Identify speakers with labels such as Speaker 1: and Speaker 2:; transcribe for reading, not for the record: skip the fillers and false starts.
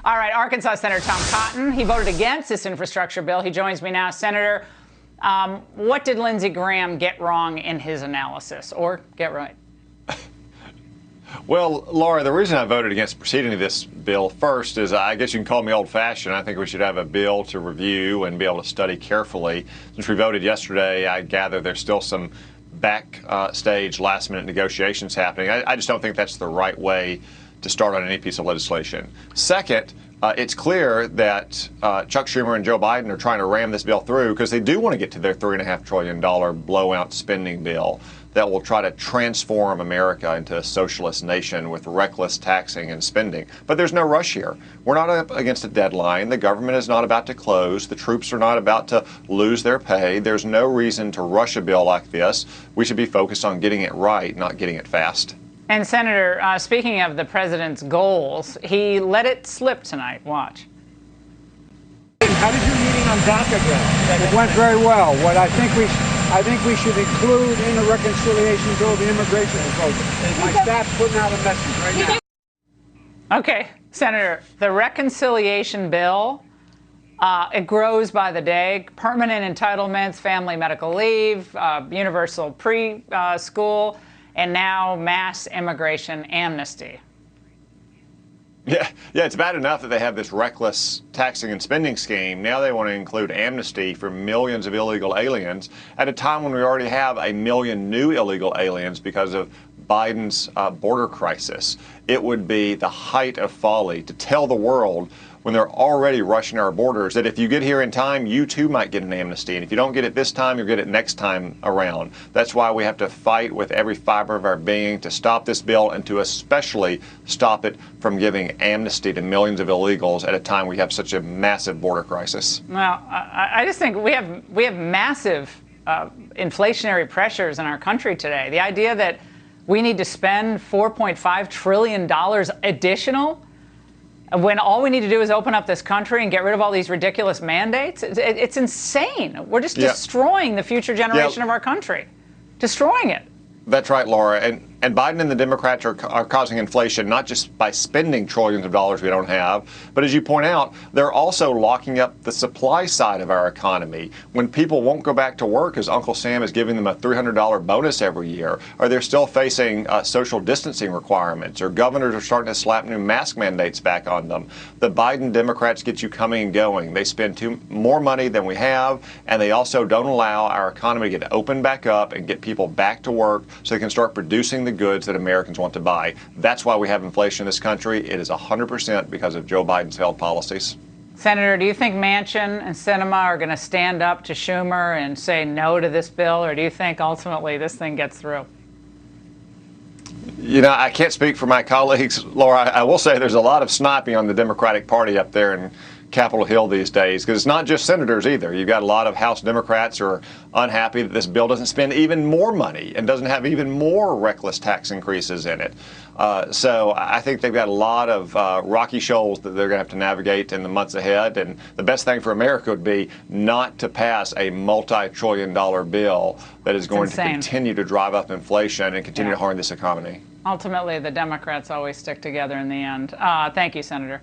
Speaker 1: All right, Arkansas Senator Tom Cotton, he voted against this infrastructure bill. He joins me now. Senator, what did Lindsey Graham get wrong in his analysis, or get right?
Speaker 2: Well, Laura, the reason I voted against proceeding to this bill first is I guess you can call me old-fashioned. I think we should have a bill to review and be able to study carefully. Since we voted yesterday, I gather there's still some backstage last-minute negotiations happening. I just don't think that's the right way to start on any piece of legislation. Second, it's clear that Chuck Schumer and Joe Biden are trying to ram this bill through because they do want to get to their $3.5 trillion blowout spending bill that will try to transform America into a socialist nation with reckless taxing and spending. But there's no rush here. We're not up against a deadline. The government is not about to close. The troops are not about to lose their pay. There's no reason to rush a bill like this. We should be focused on getting it right, not getting it fast.
Speaker 1: And Senator, speaking of the president's goals, he let it slip tonight. Watch.
Speaker 3: How did your meeting on DACA go? It went very well. What I think we should include in the reconciliation bill the immigration proposal. My staff's putting out a message right now.
Speaker 1: Okay, Senator, the reconciliation bill, it grows by the day. Permanent entitlements, family medical leave, universal preschool, and now mass immigration amnesty.
Speaker 2: Yeah, it's bad enough that they have this reckless taxing and spending scheme. Now they want to include amnesty for millions of illegal aliens at a time when we already have 1 million new illegal aliens because of Biden's border crisis. It would be the height of folly to tell the world when they're already rushing our borders that if you get here in time, you too might get an amnesty. And if you don't get it this time, you'll get it next time around. That's why we have to fight with every fiber of our being to stop this bill and to especially stop it from giving amnesty to millions of illegals at a time we have such a massive border crisis.
Speaker 1: Well, I just think we have massive inflationary pressures in our country today. The idea that we need to spend $4.5 trillion additional when all we need to do is open up this country and get rid of all these ridiculous mandates. It's insane. We're just destroying the future generation of our country. Destroying it.
Speaker 2: That's right, Laura. And Biden and the Democrats are causing inflation not just by spending trillions of dollars we don't have, but as you point out, they're also locking up the supply side of our economy. When people won't go back to work as Uncle Sam is giving them a $300 bonus every year, or they're still facing social distancing requirements, or governors are starting to slap new mask mandates back on them. The Biden Democrats get you coming and going. They spend more money than we have, and they also don't allow our economy to get opened back up and get people back to work so they can start producing the goods that Americans want to buy. That's why we have inflation in this country. It is 100% because of Joe Biden's failed policies.
Speaker 1: Senator, do you think Manchin and Sinema are going to stand up to Schumer and say no to this bill, or do you think ultimately this thing gets through?
Speaker 2: You know, I can't speak for my colleagues, Laura. I will say there's a lot of sniping on the Democratic Party up there in Capitol Hill these days, because it's not just senators either. You've got a lot of House Democrats who are unhappy that this bill doesn't spend even more money and doesn't have even more reckless tax increases in it. So I think they've got a lot of rocky shoals that they're going to have to navigate in the months ahead. And the best thing for America would be not to pass a multi-trillion-dollar bill that is going to continue to drive up inflation and continue to harm this economy.
Speaker 1: Ultimately, the Democrats always stick together in the end. Thank you, Senator.